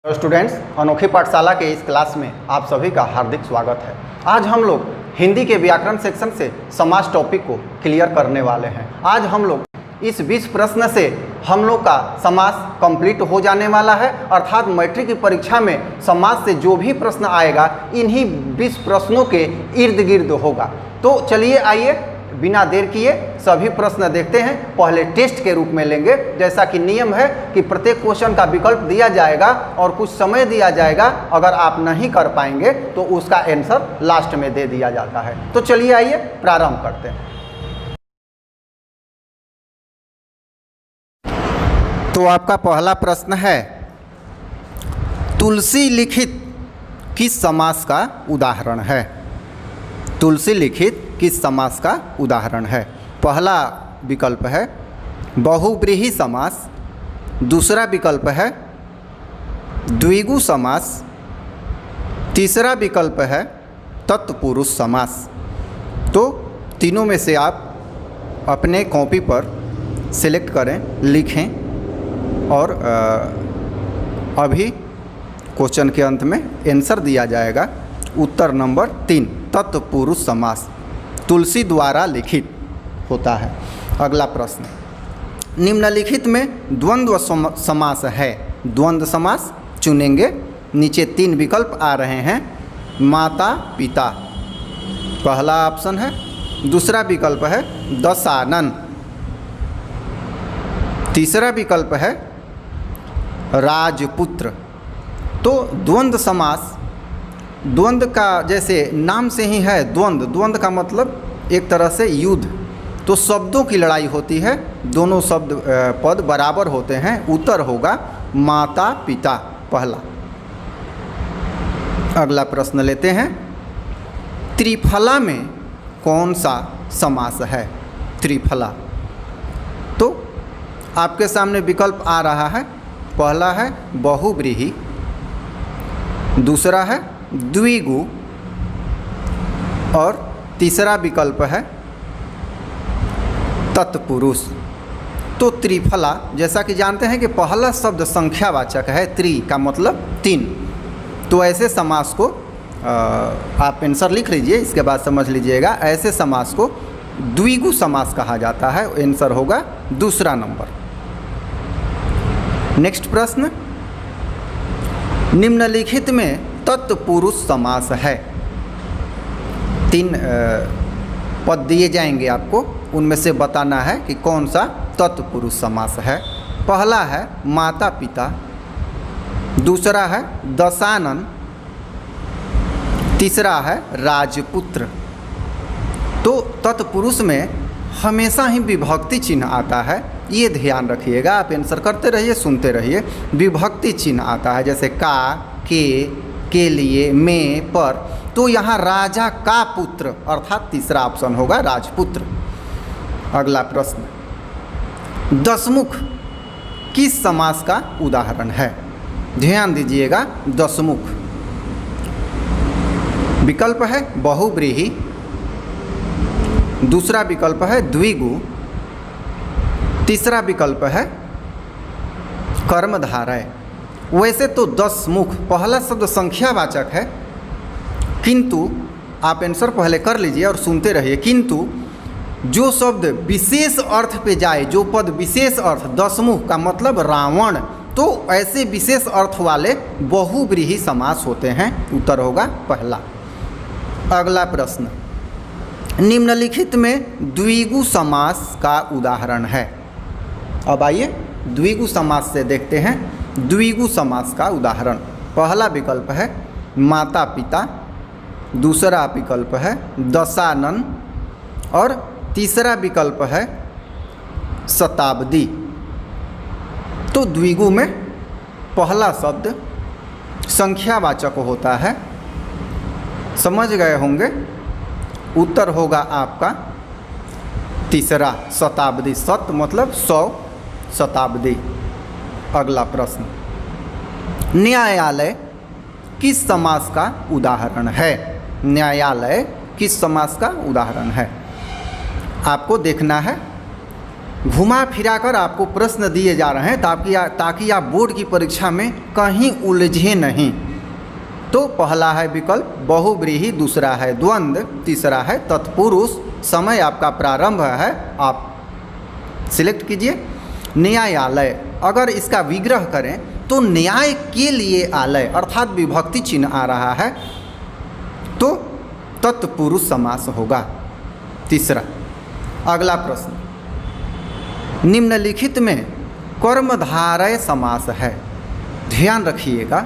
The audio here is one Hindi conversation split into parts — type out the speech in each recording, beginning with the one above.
स्टूडेंट्स, अनोखी पाठशाला के इस क्लास में आप सभी का हार्दिक स्वागत है। आज हम लोग हिंदी के व्याकरण सेक्शन से समास टॉपिक को क्लियर करने वाले हैं। आज हम लोग इस 20 प्रश्न से हम लोग का समास कंप्लीट हो जाने वाला है, अर्थात मैट्रिक की परीक्षा में समास से जो भी प्रश्न आएगा इन्हीं 20 प्रश्नों के इर्द गिर्द होगा। तो चलिए आइए बिना देर किए सभी प्रश्न देखते हैं। पहले टेस्ट के रूप में लेंगे, जैसा कि नियम है कि प्रत्येक क्वेश्चन का विकल्प दिया जाएगा और कुछ समय दिया जाएगा। अगर आप नहीं कर पाएंगे तो उसका आंसर लास्ट में दे दिया जाता है। तो चलिए आइए प्रारंभ करते हैं। तो आपका पहला प्रश्न है, तुलसी लिखित किस समास का उदाहरण है? तुलसी लिखित किस समास का उदाहरण है? पहला विकल्प है बहुव्रीहि समास, दूसरा विकल्प है द्विगु समास, तीसरा विकल्प है तत्पुरुष समास। तो तीनों में से आप अपने कॉपी पर सिलेक्ट करें, लिखें और अभी क्वेश्चन के अंत में आंसर दिया जाएगा। उत्तर नंबर 3 तत्पुरुष समास तुलसी द्वारा लिखित होता है। अगला प्रश्न, निम्नलिखित में द्वंद्व समास है। द्वंद्व समास चुनेंगे। नीचे 3 विकल्प आ रहे हैं। माता पिता पहला ऑप्शन है, दूसरा विकल्प है दशानन, तीसरा विकल्प है राजपुत्र। तो द्वंद्व समास, द्वंद्व का जैसे नाम से ही है द्वंद्व, द्वंद्व का मतलब एक तरह से युद्ध। तो शब्दों की लड़ाई होती है, दोनों शब्द पद बराबर होते हैं। उत्तर होगा माता पिता पहला। अगला प्रश्न लेते हैं, त्रिफला में कौन सा समास है? त्रिफला, तो आपके सामने विकल्प आ रहा है। पहला है बहुव्रीहि, दूसरा है द्विगु और तीसरा विकल्प है तत्पुरुष। तो त्रिफला, जैसा कि जानते हैं कि पहला शब्द संख्यावाचक है, त्रि का मतलब 3। तो ऐसे समास को आप आंसर लिख लीजिए, इसके बाद समझ लीजिएगा। ऐसे समास को द्विगु समास कहा जाता है। आंसर होगा दूसरा नंबर। नेक्स्ट प्रश्न, निम्नलिखित में तत्पुरुष समास है। 3 पद दिए जाएंगे आपको, उनमें से बताना है कि कौन सा तत्पुरुष समास है। पहला है माता पिता, दूसरा है दशानन, तीसरा है राजपुत्र। तो तत्पुरुष में हमेशा ही विभक्ति चिन्ह आता है, ये ध्यान रखिएगा। आप आंसर करते रहिए, सुनते रहिए। विभक्ति चिन्ह आता है, जैसे का, के लिए, में, पर। तो यहाँ राजा का पुत्र अर्थात तीसरा ऑप्शन होगा राजपुत्र। अगला प्रश्न, दशमुख किस समास का उदाहरण है? ध्यान दीजिएगा, दशमुख। विकल्प है बहुव्रीहि, दूसरा विकल्प है द्विगु, तीसरा विकल्प है कर्मधारय। वैसे तो दशमुख पहला शब्द संख्यावाचक है, किंतु आप आंसर पहले कर लीजिए और सुनते रहिए। किंतु जो शब्द विशेष अर्थ पे जाए, जो पद विशेष अर्थ, दशमुख का मतलब रावण, तो ऐसे विशेष अर्थ वाले बहुव्रीहि समास होते हैं। उत्तर होगा पहला। अगला प्रश्न, निम्नलिखित में द्विगु समास का उदाहरण है। अब आइए द्विगु समास से देखते हैं द्विगु समास का उदाहरण। पहला विकल्प है माता पिता, दूसरा विकल्प है दशानन और तीसरा विकल्प है शताब्दी। तो द्विगु में पहला शब्द संख्यावाचक होता है, समझ गए होंगे। उत्तर होगा आपका तीसरा शताब्दी। शत मतलब 100, शताब्दी। अगला प्रश्न, न्यायालय किस समास का उदाहरण है? न्यायालय किस समास का उदाहरण है? आपको देखना है घुमा फिरा कर आपको प्रश्न दिए जा रहे हैं ताकि आप बोर्ड की परीक्षा में कहीं उलझे नहीं। तो पहला है विकल्प बहुव्रीहि, दूसरा है द्वंद्व, तीसरा है तत्पुरुष। समय आपका प्रारंभ है, आप सिलेक्ट कीजिए। न्यायालय, अगर इसका विग्रह करें तो न्याय के लिए आलय अर्थात विभक्ति चिन्ह आ रहा है, तो तत्पुरुष समास होगा। तीसरा, अगला प्रश्न, निम्नलिखित में कर्मधारय समास है। ध्यान रखिएगा,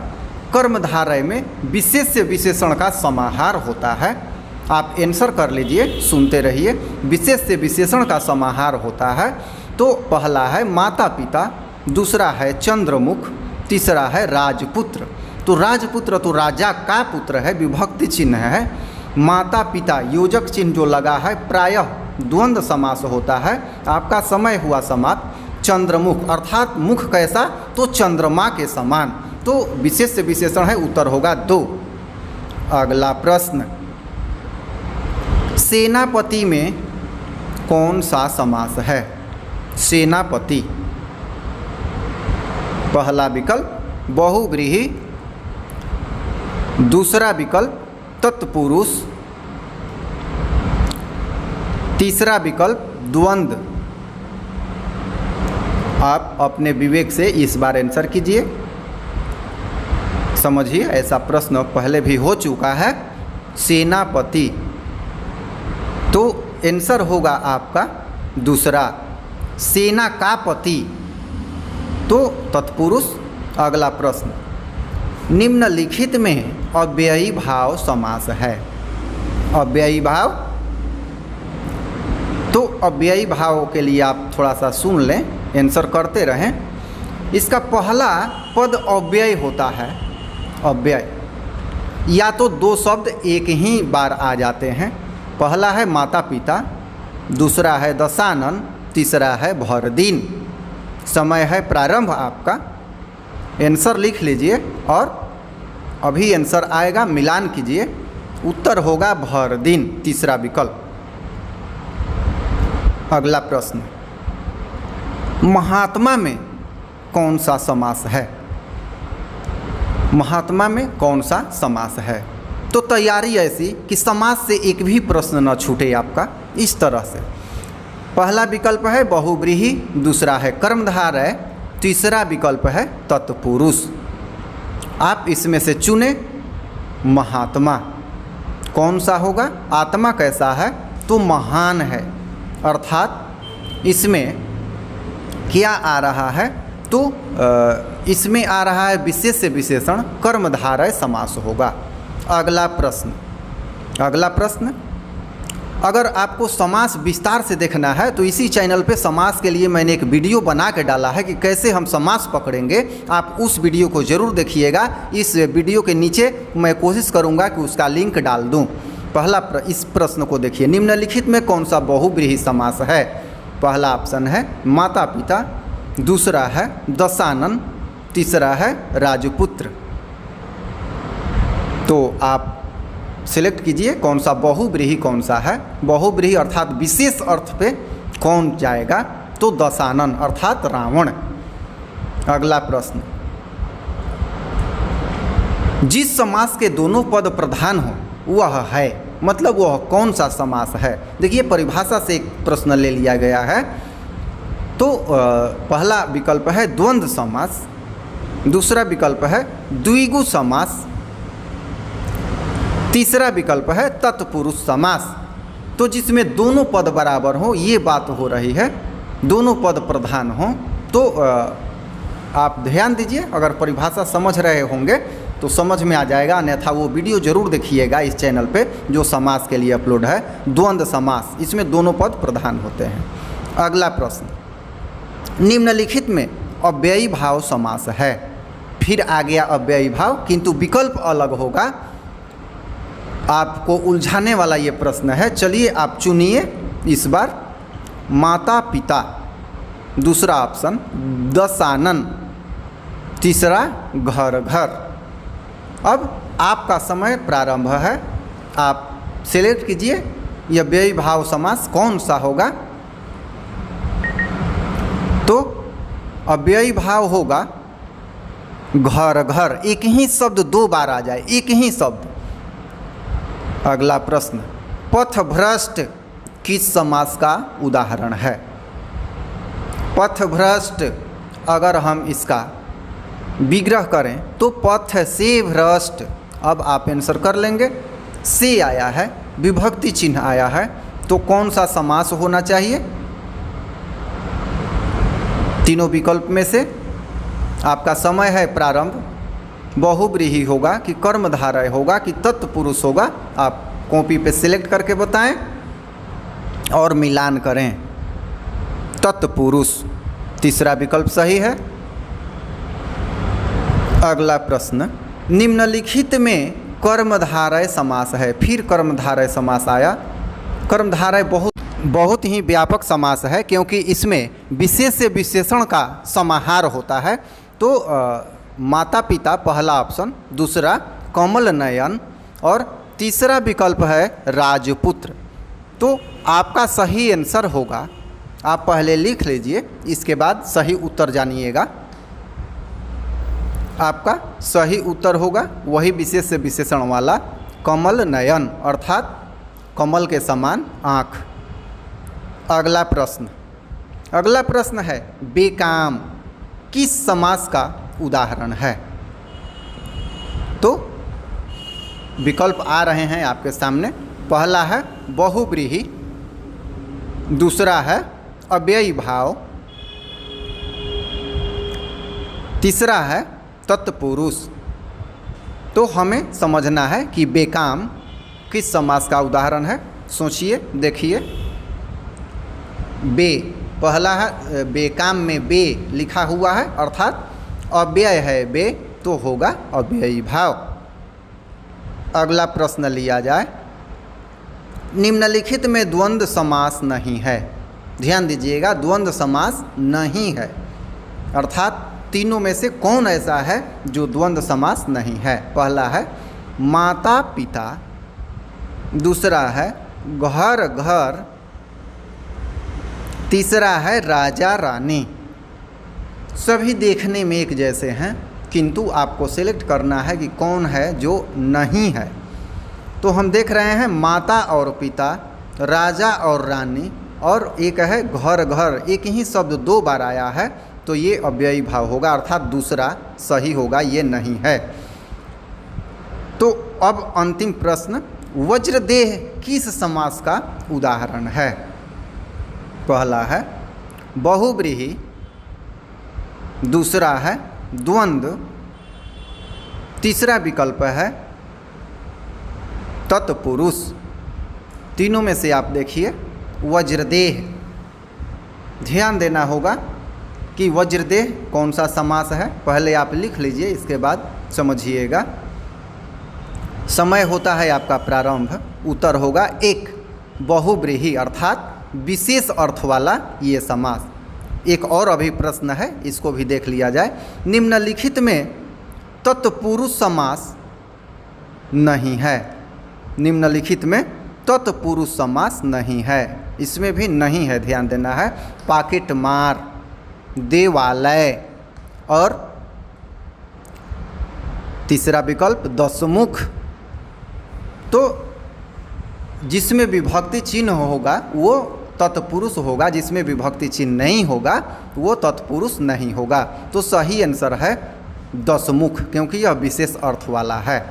कर्मधारय में विशेष्य विशेषण का समाहार होता है। आप आंसर कर लीजिए, सुनते रहिए। विशेष्य विशेषण का समाहार होता है। तो पहला है माता पिता, दूसरा है चंद्रमुख, तीसरा है राजपुत्र। तो राजपुत्र तो राजा का पुत्र है, विभक्ति चिन्ह है। माता पिता योजक चिन्ह जो लगा है प्रायः द्वंद्व समास होता है। आपका समय हुआ समाप्त। चंद्रमुख अर्थात मुख कैसा, तो चंद्रमा के समान। तो विशेष विशेषण है, उत्तर होगा 2। अगला प्रश्न, सेनापति में कौन सा समास है? सेनापति, पहला विकल्प बहुव्रीहि, दूसरा विकल्प तत्पुरुष, तीसरा विकल्प द्वंद्व। आप अपने विवेक से इस बार आंसर कीजिए। समझिए, ऐसा प्रश्न पहले भी हो चुका है। सेनापति, तो आंसर होगा आपका दूसरा, सेना का पति, तो तत्पुरुष। अगला प्रश्न, निम्नलिखित में अव्ययी भाव समास है। अव्ययी भाव, तो अव्ययी भाव के लिए आप थोड़ा सा सुन लें, आंसर करते रहें। इसका पहला पद अव्यय होता है। अव्यय या तो दो शब्द एक ही बार आ जाते हैं। पहला है माता पिता, दूसरा है दशानन, तीसरा है भर दिन। समय है प्रारंभ आपका। आंसर लिख लीजिए और अभी आंसर आएगा, मिलान कीजिए। उत्तर होगा भर दिन, तीसरा विकल्प। अगला प्रश्न, महात्मा में कौन सा समास है? महात्मा में कौन सा समास है? तो तैयारी ऐसी कि समास से एक भी प्रश्न न छूटे आपका। इस तरह से पहला विकल्प है बहुव्रीहि, दूसरा है कर्मधारय, तीसरा विकल्प है तत्पुरुष। आप इसमें से चुने महात्मा कौन सा होगा। आत्मा कैसा है, तो महान है, अर्थात इसमें क्या आ रहा है, तो इसमें आ रहा है विशेष्य विशेषण, कर्मधारय समास होगा। अगला प्रश्न, अगर आपको समास विस्तार से देखना है तो इसी चैनल पे समास के लिए मैंने एक वीडियो बना के डाला है कि कैसे हम समास पकड़ेंगे। आप उस वीडियो को ज़रूर देखिएगा। इस वीडियो के नीचे मैं कोशिश करूँगा कि उसका लिंक डाल दूँ। पहला इस प्रश्न को देखिए, निम्नलिखित में कौन सा बहुव्रीहि समास है? पहला ऑप्शन है माता पिता, दूसरा है दशानन, तीसरा है राजपुत्र। तो आप सिलेक्ट कीजिए कौन सा बहुव्रीहि कौन सा है। बहुव्रीहि अर्थात विशेष अर्थ पे कौन जाएगा, तो दशानन अर्थात रावण। अगला प्रश्न, जिस समास के दोनों पद प्रधान हो वह है, मतलब वह कौन सा समास है? देखिए, परिभाषा से एक प्रश्न ले लिया गया है। तो पहला विकल्प है द्वंद्व समास, दूसरा विकल्प है द्विगु समास, तीसरा विकल्प है तत्पुरुष समास। तो जिसमें दोनों पद बराबर हो, ये बात हो रही है, दोनों पद प्रधान हो। तो आप ध्यान दीजिए, अगर परिभाषा समझ रहे होंगे तो समझ में आ जाएगा, अन्यथा वो वीडियो जरूर देखिएगा इस चैनल पे जो समास के लिए अपलोड है। द्वंद्व समास, इसमें दोनों पद प्रधान होते हैं। अगला प्रश्न, निम्नलिखित में अव्ययी भाव समास है। फिर आ गया अव्ययी भाव, किंतु विकल्प अलग होगा। आपको उलझाने वाला ये प्रश्न है। चलिए आप चुनिए इस बार। माता पिता, दूसरा ऑप्शन दशानन, तीसरा घर घर। अब आपका समय प्रारंभ है, आप सिलेक्ट कीजिए यह अव्ययी भाव समास कौन सा होगा। तो अव्ययी भाव होगा घर घर, एक ही शब्द दो बार आ जाए, एक ही शब्द। अगला प्रश्न, पथभ्रष्ट किस समास का उदाहरण है? पथभ्रष्ट अगर हम इसका विग्रह करें तो पथ से भ्रष्ट। अब आप आंसर कर लेंगे, से आया है, विभक्ति चिन्ह आया है, तो कौन सा समास होना चाहिए? तीनों विकल्प में से आपका समय है प्रारंभ, बहुव्रीहि होगा कि कर्मधारय होगा कि तत्पुरुष होगा? आप कॉपी पे सिलेक्ट करके बताएं और मिलान करें। तत्पुरुष तीसरा विकल्प सही है। अगला प्रश्न, निम्नलिखित में कर्मधारय समास है। फिर कर्मधारय समास आया। कर्मधारय बहुत ही व्यापक समास है क्योंकि इसमें विशेष से विशेषण का समाहार होता है। तो माता पिता पहला ऑप्शन, दूसरा कमल नयन और तीसरा विकल्प है राजपुत्र। तो आपका सही आंसर होगा, आप पहले लिख लीजिए, इसके बाद सही उत्तर जानिएगा। आपका सही उत्तर होगा वही विशेष से विशेषण वाला कमल नयन, अर्थात कमल के समान आँख। अगला प्रश्न है, बेकाम किस समास का उदाहरण है? तो विकल्प आ रहे हैं आपके सामने। पहला है बहुव्रीहि, दूसरा है अव्ययी भाव, तीसरा है तत्पुरुष। तो हमें समझना है कि बेकाम किस समास का उदाहरण है। सोचिए, देखिए। बे पहला है, बेकाम में बे लिखा हुआ है अर्थात अव्यय है बे, तो होगा अव्ययी भाव। अगला प्रश्न लिया जाए, निम्नलिखित में द्वंद्व समास नहीं है। ध्यान दीजिएगा, द्वंद्व समास नहीं है, अर्थात तीनों में से कौन ऐसा है जो द्वंद्व समास नहीं है? पहला है माता पिता, दूसरा है घर घर, तीसरा है राजा रानी। सभी देखने में एक जैसे हैं, किंतु आपको सिलेक्ट करना है कि कौन है जो नहीं है। तो हम देख रहे हैं माता और पिता, राजा और रानी, और एक है घर घर। एक ही शब्द दो बार आया है, तो ये अव्ययी भाव होगा, अर्थात दूसरा सही होगा, ये नहीं है। तो अब अंतिम प्रश्न, वज्रदेह किस समास का उदाहरण है? पहला है बहुव्रीहि, दूसरा है द्वंद्व, तीसरा विकल्प है तत्पुरुष। तीनों में से आप देखिए वज्रदेह। ध्यान देना होगा कि वज्रदेह कौन सा समास है, पहले आप लिख लीजिए, इसके बाद समझिएगा। समय होता है आपका प्रारंभ, उत्तर होगा एक, बहुव्रीहि अर्थात विशेष अर्थ वाला ये समास। एक और अभी प्रश्न है, इसको भी देख लिया जाए। निम्नलिखित में तत्पुरुष समास नहीं है। निम्नलिखित में तत्पुरुष समास नहीं है, इसमें भी नहीं है, ध्यान देना है। पाकिट मार, देवालय और तीसरा विकल्प दशमुख। तो जिसमें विभक्ति चिन्ह होगा वो तत्पुरुष होगा, जिसमें विभक्ति चिन्ह नहीं होगा वो तत्पुरुष नहीं होगा। तो सही आंसर है दशमुख, क्योंकि यह विशेष अर्थ वाला है।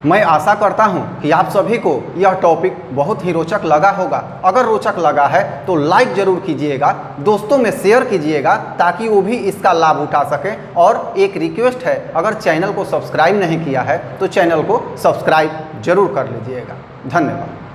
मैं आशा करता हूं कि आप सभी को यह टॉपिक बहुत ही रोचक लगा होगा। अगर रोचक लगा है तो लाइक ज़रूर कीजिएगा, दोस्तों में शेयर कीजिएगा ताकि वो भी इसका लाभ उठा सकें। और एक रिक्वेस्ट है, अगर चैनल को सब्सक्राइब नहीं किया है तो चैनल को सब्सक्राइब जरूर कर लीजिएगा। धन्यवाद।